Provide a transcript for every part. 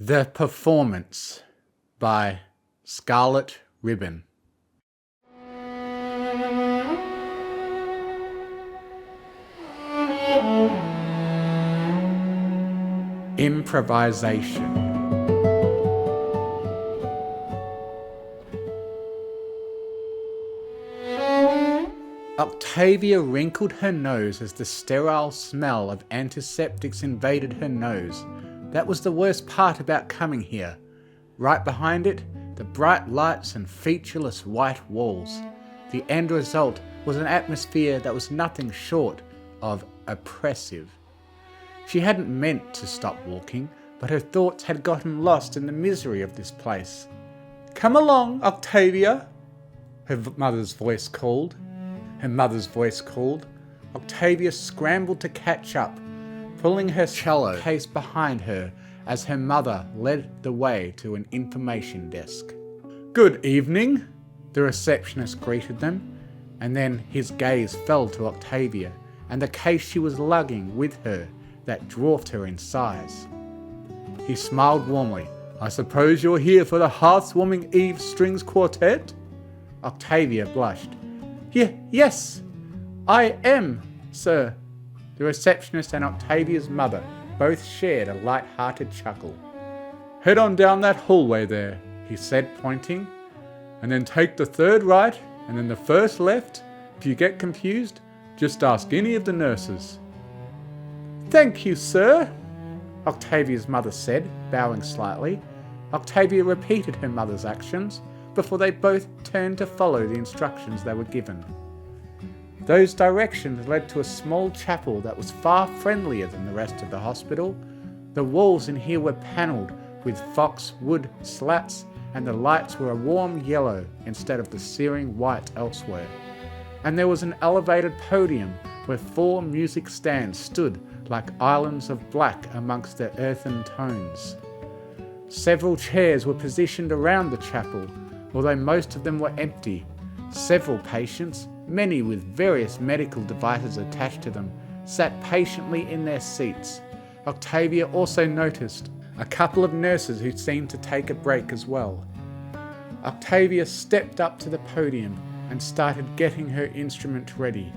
The Performance by Scarlet Ribbon. Improvisation. Octavia wrinkled her nose as the sterile smell of antiseptics invaded her nose. That was the worst part about coming here. Right behind it, the bright lights and featureless white walls. The end result was an atmosphere that was nothing short of oppressive. She hadn't meant to stop walking, but her thoughts had gotten lost in the misery of this place. "Come along, Octavia," her mother's voice called. Octavia scrambled to catch up, pulling her cello case behind her as her mother led the way to an information desk. "Good evening," the receptionist greeted them, and then his gaze fell to Octavia and the case she was lugging with her that dwarfed her in size. He smiled warmly. "I suppose you're here for the Hearth-Warming Eve Strings Quartet?" Octavia blushed. Yes, I am, sir." The receptionist and Octavia's mother both shared a light-hearted chuckle. "Head on down that hallway there," he said, pointing, "and then take the third right and then the first left. If you get confused, just ask any of the nurses." "Thank you, sir," Octavia's mother said, bowing slightly. Octavia repeated her mother's actions before they both turned to follow the instructions they were given. Those directions led to a small chapel that was far friendlier than the rest of the hospital. The walls in here were panelled with fox wood slats, and the lights were a warm yellow instead of the searing white elsewhere. And there was an elevated podium where 4 music stands stood like islands of black amongst their earthen tones. Several chairs were positioned around the chapel, although most of them were empty. Several patients, many with various medical devices attached to them, sat patiently in their seats. Octavia also noticed a couple of nurses who seemed to take a break as well. Octavia stepped up to the podium and started getting her instrument ready.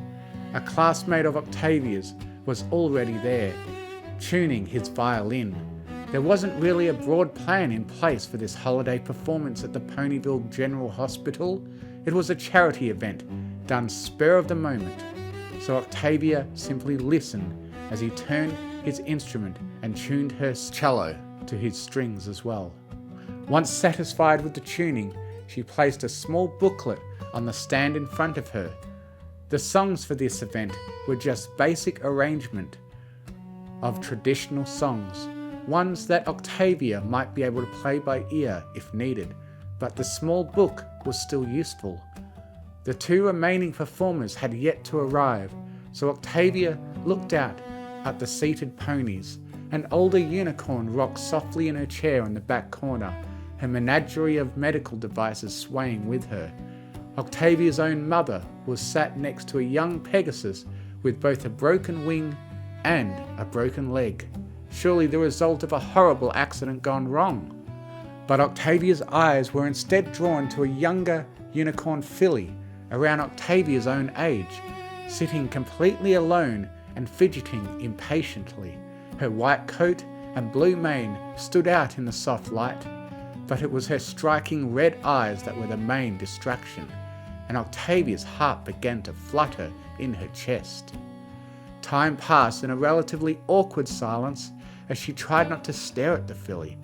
A classmate of Octavia's was already there, tuning his violin. There wasn't really a broad plan in place for this holiday performance at the Ponyville General Hospital. It was a charity event, done spur of the moment. So Octavia simply listened as he turned his instrument and tuned her cello to his strings as well. Once satisfied with the tuning, she placed a small booklet on the stand in front of her. The songs for this event were just basic arrangement of traditional songs, ones that Octavia might be able to play by ear if needed, but the small book was still useful. The 2 remaining performers had yet to arrive, so Octavia looked out at the seated ponies. An older unicorn rocked softly in her chair in the back corner, her menagerie of medical devices swaying with her. Octavia's own mother was sat next to a young Pegasus with both a broken wing and a broken leg. Surely the result of a horrible accident gone wrong. But Octavia's eyes were instead drawn to a younger unicorn filly, around Octavia's own age, sitting completely alone and fidgeting impatiently. Her white coat and blue mane stood out in the soft light, but it was her striking red eyes that were the main distraction, and Octavia's heart began to flutter in her chest. Time passed in a relatively awkward silence as she tried not to stare at the filly.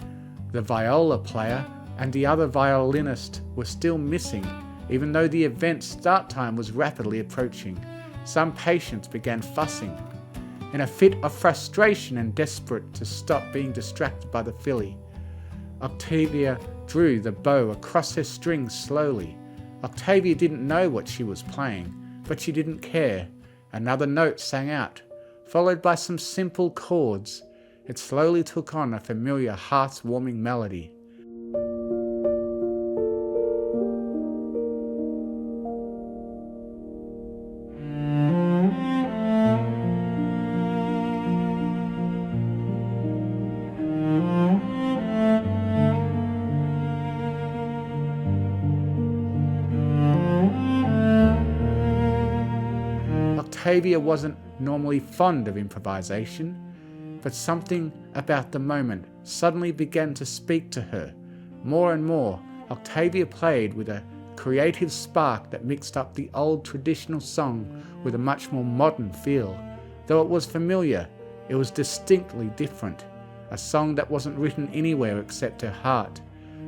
The viola player and the other violinist were still missing, even though the event's start time was rapidly approaching. Some patients began fussing. In a fit of frustration and desperate to stop being distracted by the filly, Octavia drew the bow across her strings slowly. Octavia didn't know what she was playing, but she didn't care. Another note sang out, followed by some simple chords. It slowly took on a familiar heart-warming melody. Octavia wasn't normally fond of improvisation, but something about the moment suddenly began to speak to her. More and more, Octavia played with a creative spark that mixed up the old traditional song with a much more modern feel. Though it was familiar, it was distinctly different. A song that wasn't written anywhere except her heart.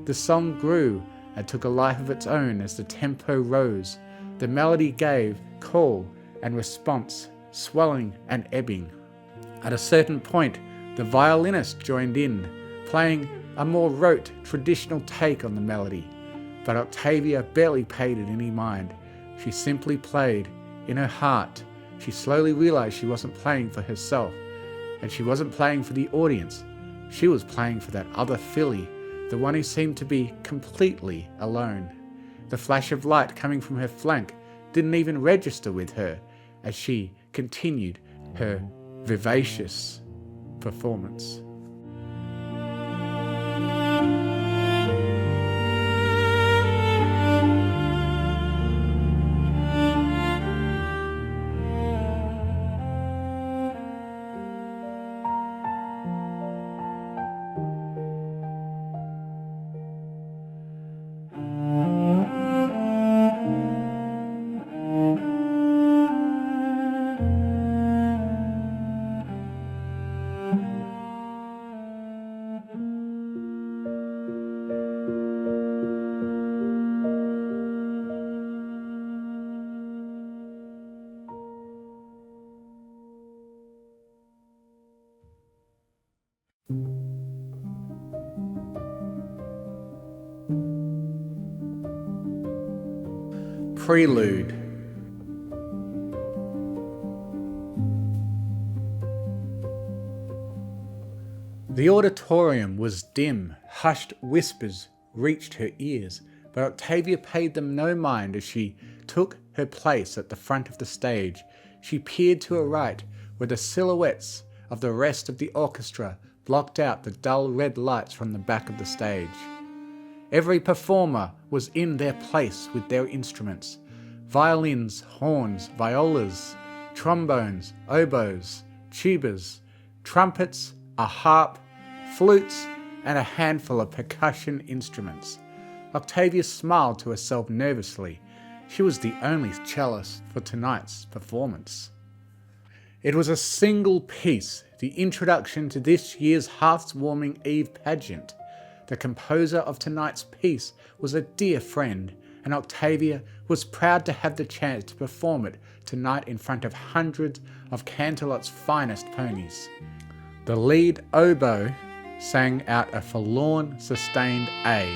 The song grew and took a life of its own as the tempo rose. The melody gave call and response, swelling and ebbing. At a certain point, the violinist joined in, playing a more rote, traditional take on the melody. But Octavia barely paid it any mind. She simply played. In her heart, she slowly realized she wasn't playing for herself, and she wasn't playing for the audience. She was playing for that other filly, the one who seemed to be completely alone. The flash of light coming from her flank didn't even register with her as she continued her vivacious performance. Prelude. The auditorium was dim. Hushed whispers reached her ears, but Octavia paid them no mind as she took her place at the front of the stage. She peered to her right, where the silhouettes of the rest of the orchestra blocked out the dull red lights from the back of the stage. Every performer was in their place with their instruments. Violins, horns, violas, trombones, oboes, tubas, trumpets, a harp, flutes, and a handful of percussion instruments. Octavia smiled to herself nervously. She was the only cellist for tonight's performance. It was a single piece, the introduction to this year's Hearth's-Warming Eve pageant. The composer of tonight's piece was a dear friend, and Octavia was proud to have the chance to perform it tonight in front of hundreds of Canterlot's finest ponies. The lead oboe sang out a forlorn, sustained A.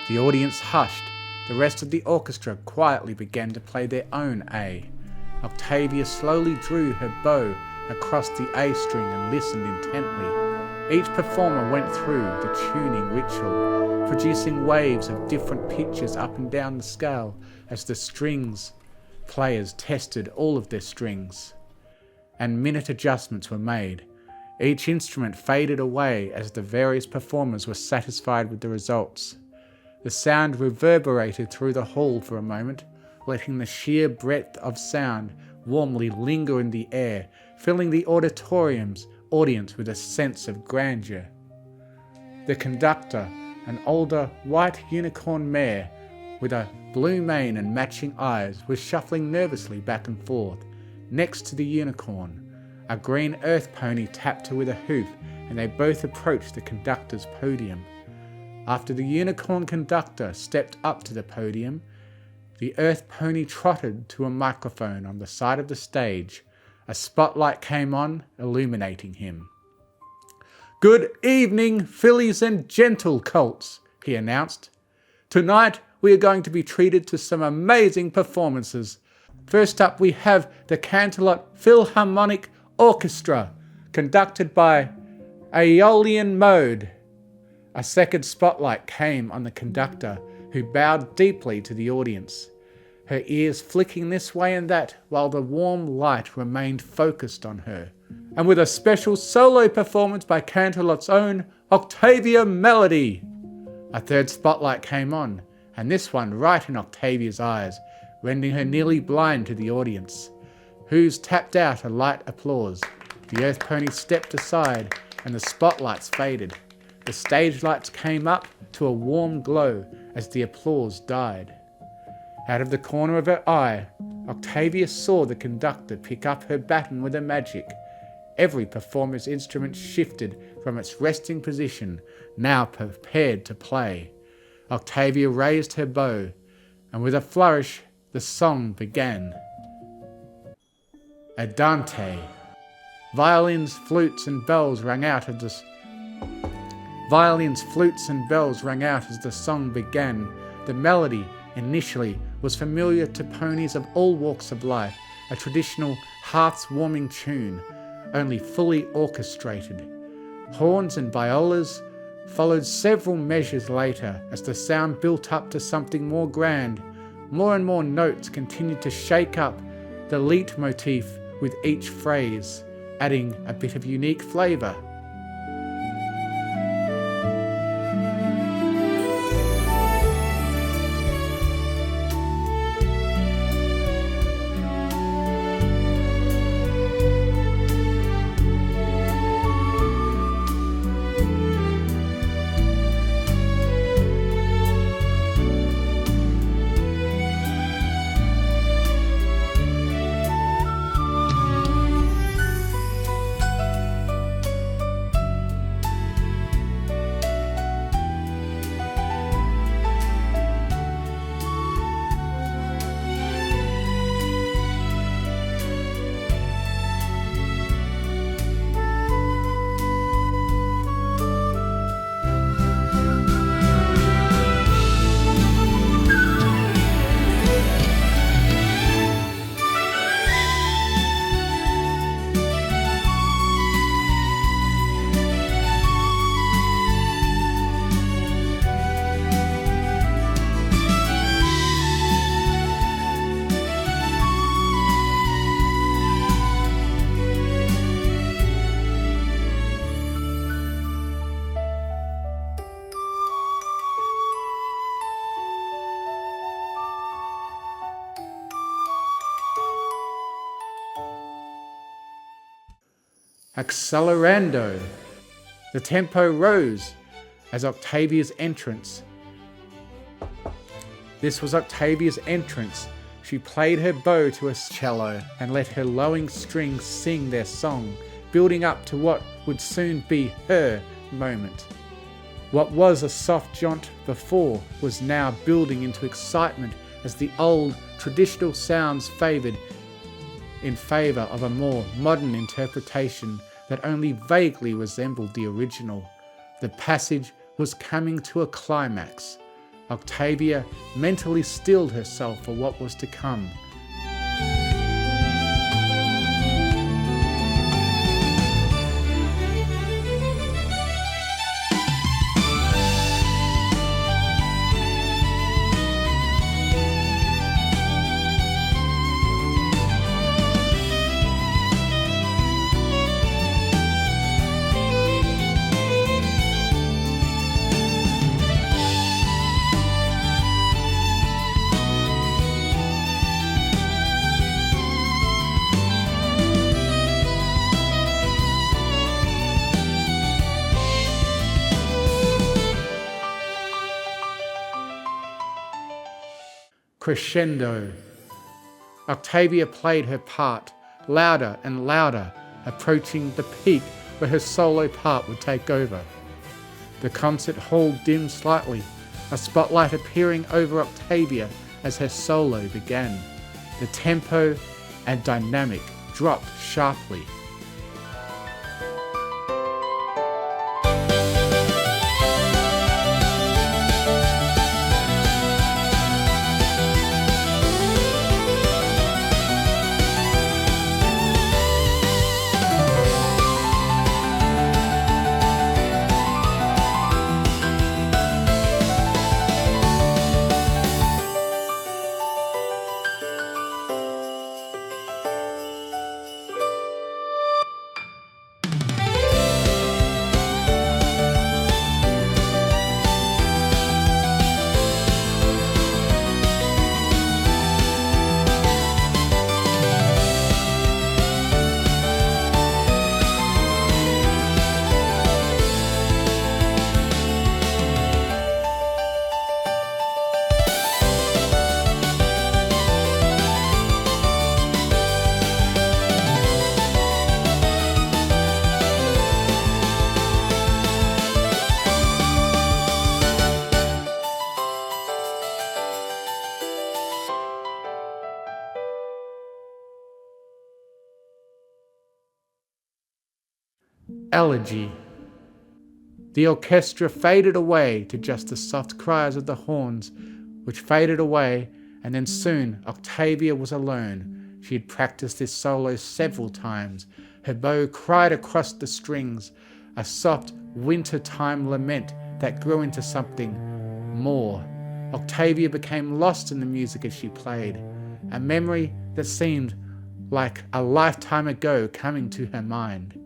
The audience hushed. The rest of the orchestra quietly began to play their own A. Octavia slowly drew her bow across the A string and listened intently. Each performer went through the tuning ritual, producing waves of different pitches up and down the scale as the strings players tested all of their strings, and minute adjustments were made. Each instrument faded away as the various performers were satisfied with the results. The sound reverberated through the hall for a moment, letting the sheer breadth of sound warmly linger in the air, filling the auditorium's audience with a sense of grandeur. The conductor, an older white unicorn mare with a blue mane and matching eyes, was shuffling nervously back and forth. Next to the unicorn, a green earth pony tapped her with a hoof, and they both approached the conductor's podium. After the unicorn conductor stepped up to the podium, the earth pony trotted to a microphone on the side of the stage. A spotlight came on, illuminating him. "Good evening, fillies and gentle colts," he announced. "Tonight we are going to be treated to some amazing performances. First up we have the Canterlot Philharmonic Orchestra, conducted by Aeolian Mode." A second spotlight came on the conductor, who bowed deeply to the audience, her ears flicking this way and that while the warm light remained focused on her. And with a special solo performance by Canterlot's own Octavia Melody. A third spotlight came on, and this one right in Octavia's eyes, rendering her nearly blind to the audience. who's tapped out a light applause. The earth pony stepped aside and the spotlights faded. The stage lights came up to a warm glow as the applause died. Out of the corner of her eye, Octavia saw the conductor pick up her baton with a magic. Every performer's instrument shifted from its resting position, now prepared to play. Octavia raised her bow, and with a flourish, the song began. Andante. Violins, flutes, and bells rang out as the song began. The melody, initially, was familiar to ponies of all walks of life, a traditional hearts-warming tune, only fully orchestrated. Horns and violas followed several measures later as the sound built up to something more grand. More and more notes continued to shake up the leitmotif with each phrase, adding a bit of unique flavour. Accelerando. The tempo rose as Octavia's entrance. This was Octavia's entrance. She played her bow to a cello and let her lowing strings sing their song, building up to what would soon be her moment. What was a soft jaunt before was now building into excitement as the old traditional sounds favored in favor of a more modern interpretation that only vaguely resembled the original. The passage was coming to a climax. Octavia mentally stilled herself for what was to come. Crescendo. Octavia played her part, louder and louder, approaching the peak where her solo part would take over. The concert hall dimmed slightly, a spotlight appearing over Octavia as her solo began. The tempo and dynamic dropped sharply. Elegy. The orchestra faded away to just the soft cries of the horns, which faded away, and then soon Octavia was alone. She had practiced this solo several times. Her bow cried across the strings, a soft winter-time lament that grew into something more. Octavia became lost in the music as she played, a memory that seemed like a lifetime ago coming to her mind.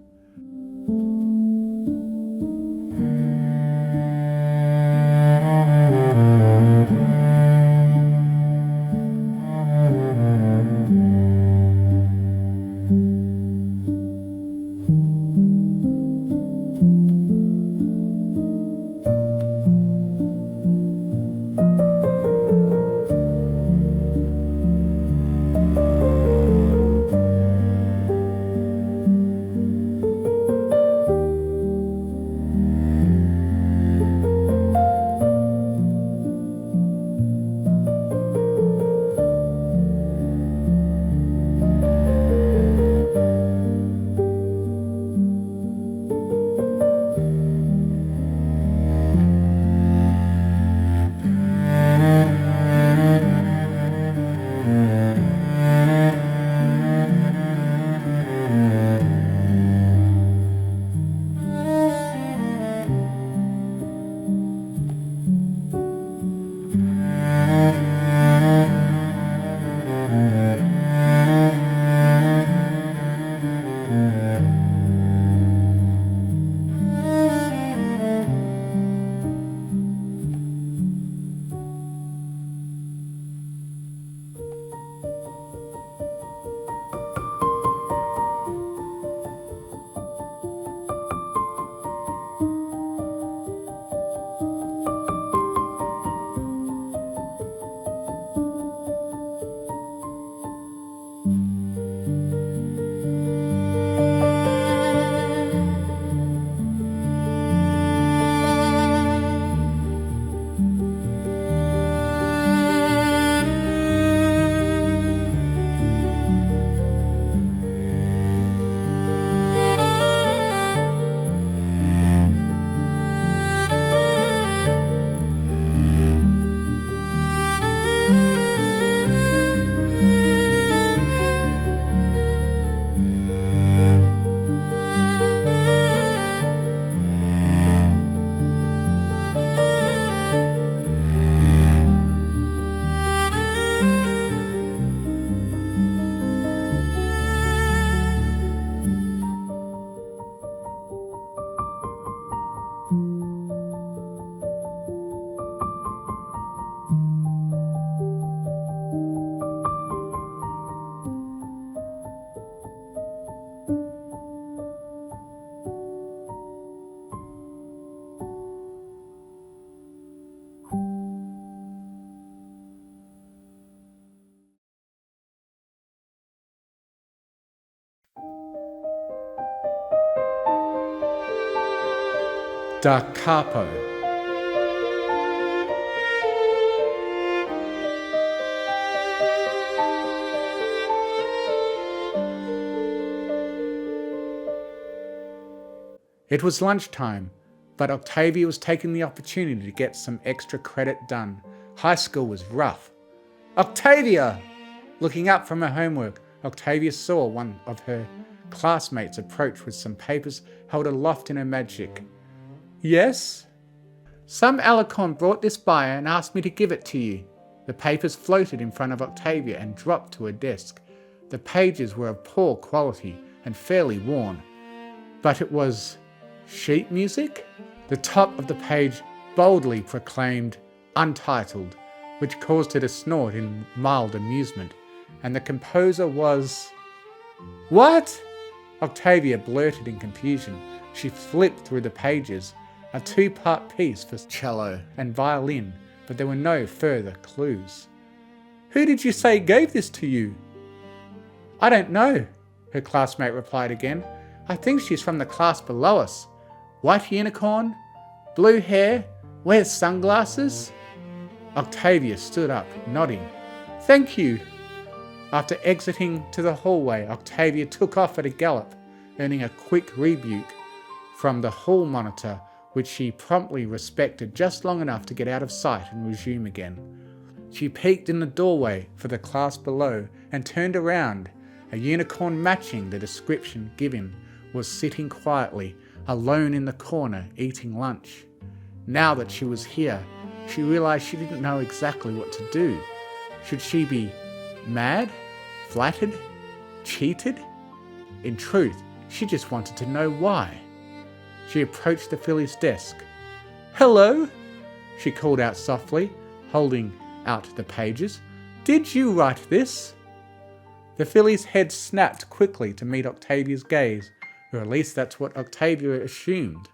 Da capo. It was lunchtime, but Octavia was taking the opportunity to get some extra credit done. High school was rough. Octavia! Looking up from her homework, Octavia saw one of her classmates approach with some papers held aloft in her magic. Yes? Some alicorn brought this by and asked me to give it to you. The papers floated in front of Octavia and dropped to her desk. The pages were of poor quality and fairly worn, but it was sheet music? The top of the page boldly proclaimed Untitled, which caused her to snort in mild amusement, and the composer was... What? Octavia blurted in confusion. She flipped through the pages, a two-part piece for cello and violin, but there were no further clues. Who did you say gave this to you? I don't know, her classmate replied again. I think she's from the class below us. White unicorn, blue hair, wears sunglasses. Octavia stood up, nodding. Thank you. After exiting to the hallway, Octavia took off at a gallop, earning a quick rebuke. from the hall monitor, which she promptly respected just long enough to get out of sight and resume again. She peeked in the doorway for the class below and turned around. A unicorn matching the description given was sitting quietly, alone in the corner, eating lunch. Now that she was here, she realized she didn't know exactly what to do. Should she be mad, flattered, cheated? In truth, she just wanted to know why. She approached the filly's desk. "Hello," she called out softly, holding out the pages. "Did you write this?" The filly's head snapped quickly to meet Octavia's gaze, or at least that's what Octavia assumed,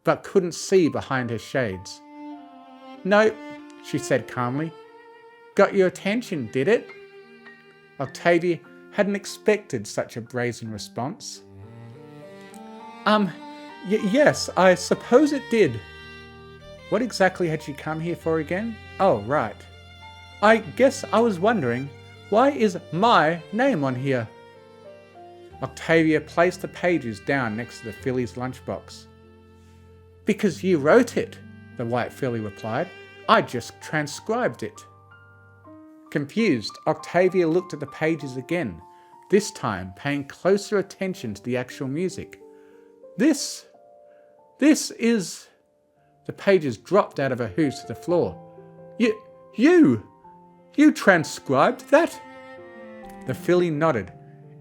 but couldn't see behind her shades. "No," she said calmly. "Got your attention, did it?" Octavia hadn't expected such a brazen response. Yes, I suppose it did." What exactly had she come here for again? Oh, right. "I guess I was wondering, why is my name on here?" Octavia placed the pages down next to the filly's lunchbox. "Because you wrote it," the white filly replied. "I just transcribed it." Confused, Octavia looked at the pages again, this time paying closer attention to the actual music. This is... The pages dropped out of her hooves to the floor. You transcribed that?" The filly nodded.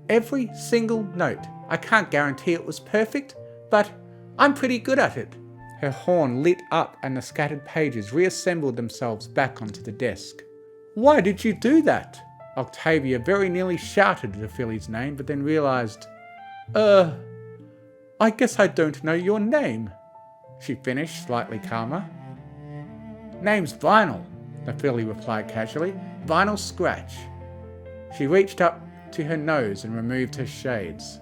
"Every single note. I can't guarantee it was perfect, but I'm pretty good at it." Her horn lit up and the scattered pages reassembled themselves back onto the desk. "Why did you do that?" Octavia very nearly shouted the filly's name, but then realized, I guess I don't know your name," she finished, slightly calmer. "Name's Vinyl," the filly replied casually. "Vinyl Scratch." She reached up to her nose and removed her shades.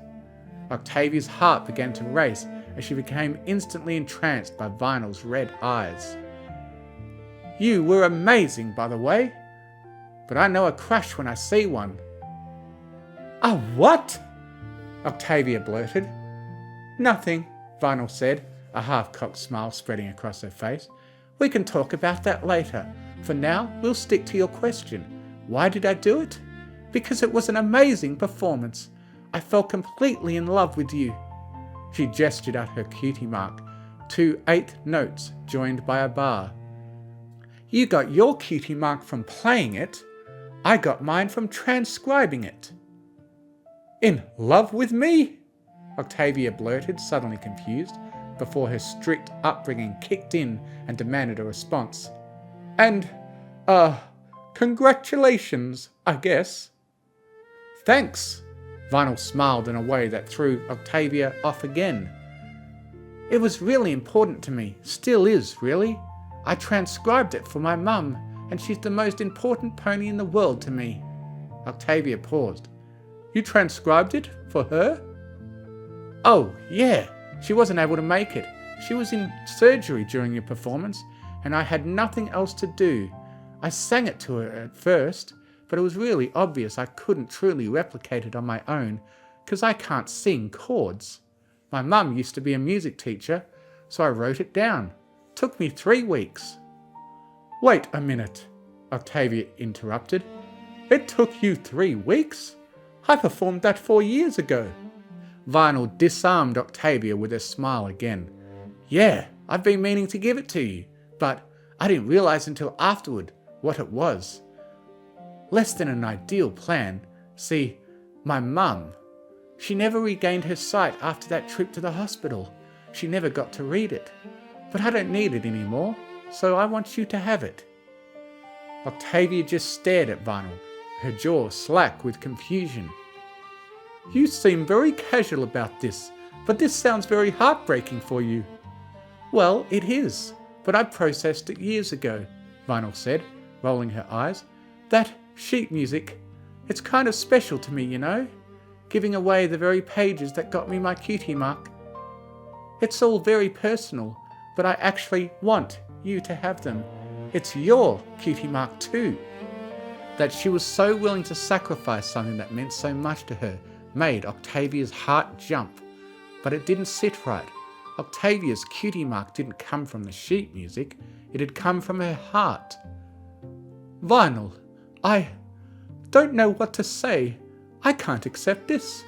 Octavia's heart began to race as she became instantly entranced by Vinyl's red eyes. "You were amazing, by the way. But I know a crush when I see one." "A what?" Octavia blurted. "Nothing," Vinyl said, a half-cocked smile spreading across her face. "We can talk about that later. For now, we'll stick to your question. Why did I do it? Because it was an amazing performance. I fell completely in love with you." She gestured at her cutie mark, 2 8th notes joined by a bar. "You got your cutie mark from playing it. I got mine from transcribing it." "In love with me?" Octavia blurted, suddenly confused, before her strict upbringing kicked in and demanded a response. "And, congratulations, I guess." "Thanks." Vinyl smiled in a way that threw Octavia off again. "It was really important to me, still is, really. I transcribed it for my mum, and she's the most important pony in the world to me." Octavia paused. "You transcribed it for her?" "Oh, yeah. She wasn't able to make it. She was in surgery during your performance, and I had nothing else to do. I sang it to her at first, but it was really obvious I couldn't truly replicate it on my own, because I can't sing chords. My mum used to be a music teacher, so I wrote it down. Took me 3 weeks. "Wait a minute," Octavia interrupted. "It took you 3 weeks? I performed that 4 years ago." Vinyl disarmed Octavia with a smile again. "Yeah, I've been meaning to give it to you, but I didn't realize until afterward what it was. Less than an ideal plan. See, my mum, she never regained her sight after that trip to the hospital. She never got to read it. But I don't need it anymore, so I want you to have it." Octavia just stared at Vinyl, her jaw slack with confusion. "You seem very casual about this, but this sounds very heartbreaking for you." "Well, it is, but I processed it years ago," Vinyl said, rolling her eyes. "That sheet music, it's kind of special to me, you know, giving away the very pages that got me my cutie mark. It's all very personal, but I actually want you to have them. It's your cutie mark too." That she was so willing to sacrifice something that meant so much to her made Octavia's heart jump, but it didn't sit right. Octavia's cutie mark didn't come from the sheet music, it had come from her heart. Vinyl, I don't know what to say. I can't accept this.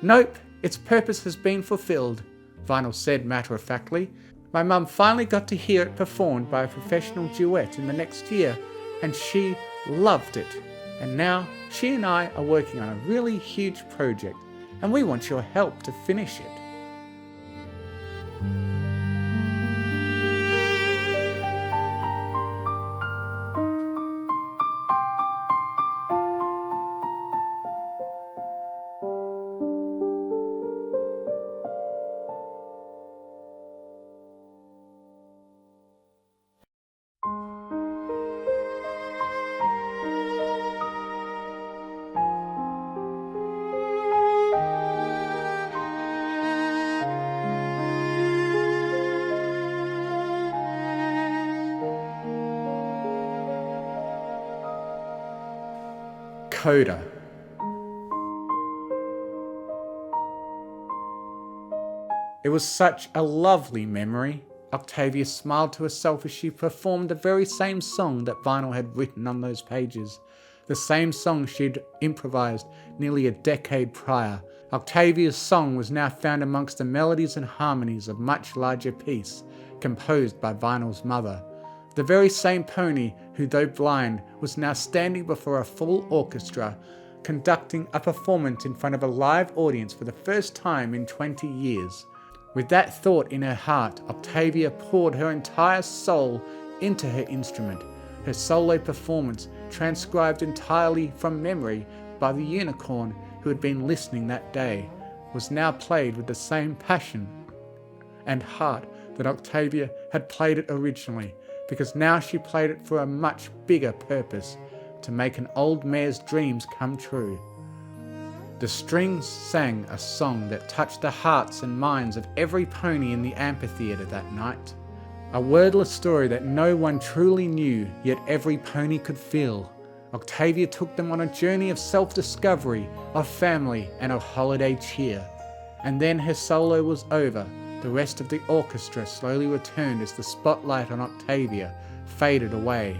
Nope, its purpose has been fulfilled, Vinyl said matter-of-factly. My mum finally got to hear it performed by a professional duet in the next year, and she loved it. And now she and I are working on a really huge project, and we want your help to finish it. Coda. It was such a lovely memory. Octavia smiled to herself as she performed the very same song that Vinyl had written on those pages. The same song she'd improvised nearly a decade prior. Octavia's song was now found amongst the melodies and harmonies of much larger piece, composed by Vinyl's mother. The very same pony who, though blind, was now standing before a full orchestra, conducting a performance in front of a live audience for the first time in 20 years. With that thought in her heart, Octavia poured her entire soul into her instrument. Her solo performance, transcribed entirely from memory by the unicorn who had been listening that day, was now played with the same passion and heart that Octavia had played it originally, because now she played it for a much bigger purpose, to make an old mare's dreams come true. The strings sang a song that touched the hearts and minds of every pony in the amphitheatre that night. A wordless story that no one truly knew, yet every pony could feel. Octavia took them on a journey of self-discovery, of family, and of holiday cheer. And then her solo was over. The rest of the orchestra slowly returned as the spotlight on Octavia faded away,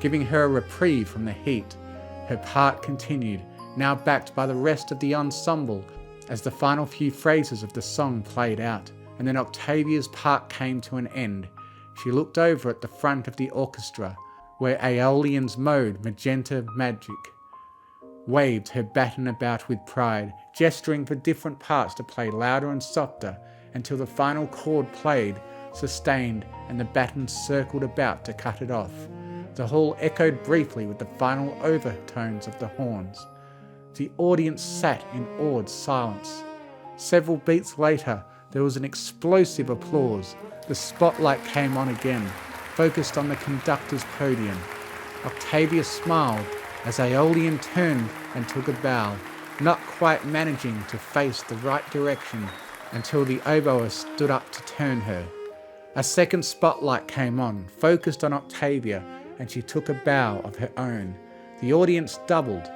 giving her a reprieve from the heat. Her part continued, now backed by the rest of the ensemble, as the final few phrases of the song played out, and then Octavia's part came to an end. She looked over at the front of the orchestra, where Aeolian's mode, Magenta Magic, waved her baton about with pride, gesturing for different parts to play louder and softer, until the final chord played, sustained, and the baton circled about to cut it off. The hall echoed briefly with the final overtones of the horns. The audience sat in awed silence. Several beats later, there was an explosive applause. The spotlight came on again, focused on the conductor's podium. Octavia smiled as Aeolian turned and took a bow, not quite managing to face the right direction until the oboist stood up to turn her. A second spotlight came on, focused on Octavia, and she took a bow of her own. The audience doubled.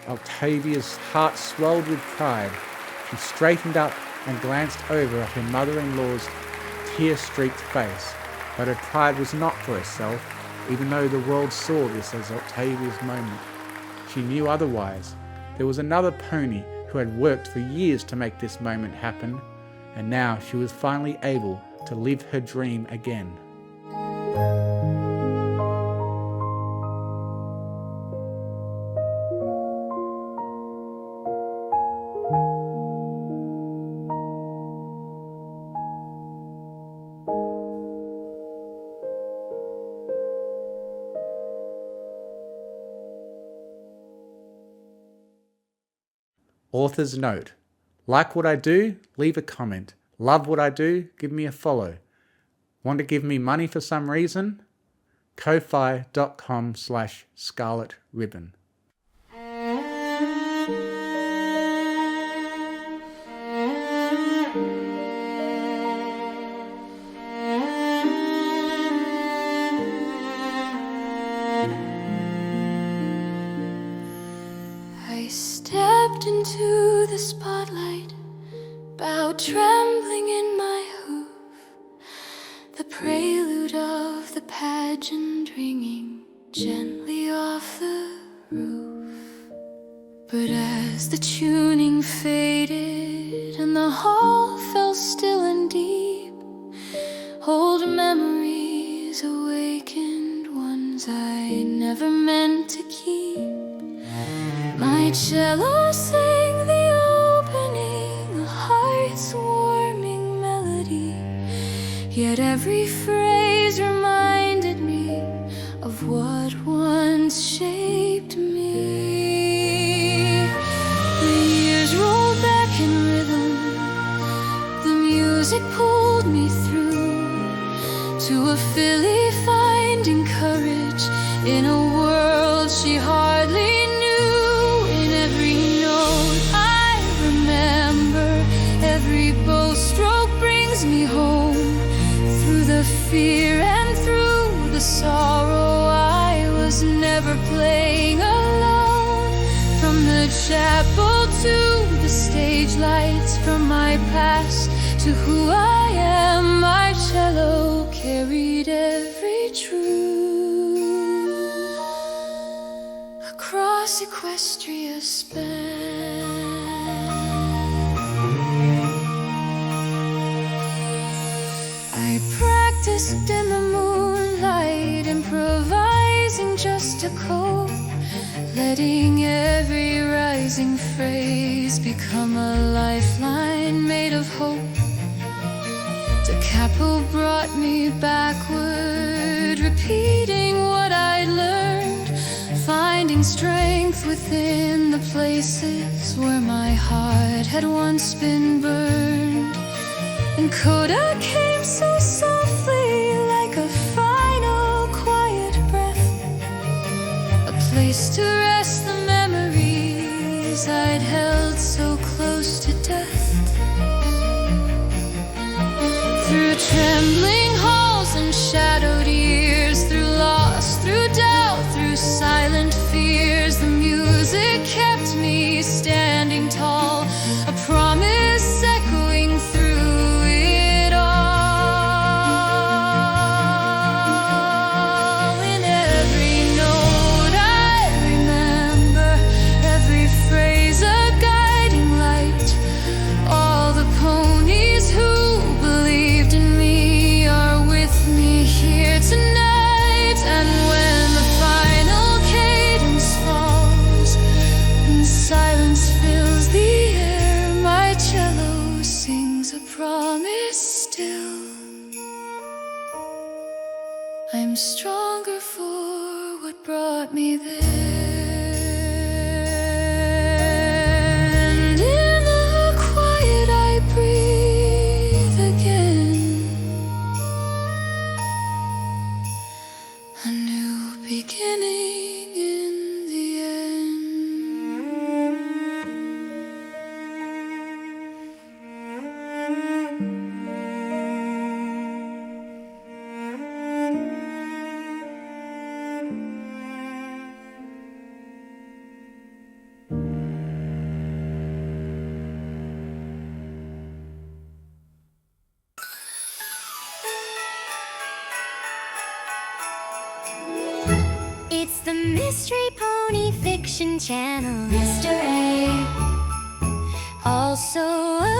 Octavia's heart swelled with pride. She straightened up and glanced over at her mother-in-law's tear-streaked face. But her pride was not for herself, even though the world saw this as Octavia's moment. She knew otherwise. There was another pony who had worked for years to make this moment happen, and now she was finally able to live her dream again. Author's note: like what I do? Leave a comment. Love what I do? Give me a follow. Want to give me money for some reason? Ko-fi.com/scarletribbon. I stepped into the spotlight, bowed trembling in my legend ringing gently off the roof. But as the tuning faded and the hall fell still and deep, old memories awakened, ones I never meant to keep. My cello sang the opening, a heart's warming melody, yet every phrase reminded me of what once shaped me. The years rolled back in rhythm, the music pulled me through to a filly finding courage in a world she hardly knew. In every note I remember, every bow stroke brings me home. Through the fear and through the sorrow, I was never playing alone. From the chapel to the stage lights, from my past to who I am, my cello carried every truth across Equestria's span. I practiced in the moonlight, improvising just to cope, letting every rising phrase become a lifeline made of hope. Da capo brought me backward, repeating what I'd learned, finding strength within the places where my heart had once been burned. And coda came so softly, like a final quiet breath, a place to rest the memories I'd held so close to death. Through trembling halls and shadowed years, through loss, through doubt, through silent fears, the music kept me standing tall, a promise echoing through it all. In every note I remember, every phrase a guiding light. All the ponies who believed in me are with me here tonight. And when the final cadence falls and silence fills the air, my cello sings a promise still. I'm stronger for what brought me there. And in the quiet I breathe again, a new beginning in the end. It's the Mystery Pony Fiction channel, Mr. A. Also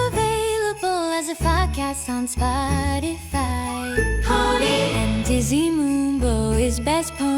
available as a podcast on Spotify. Pony and Dizzy Moonbow is best pony.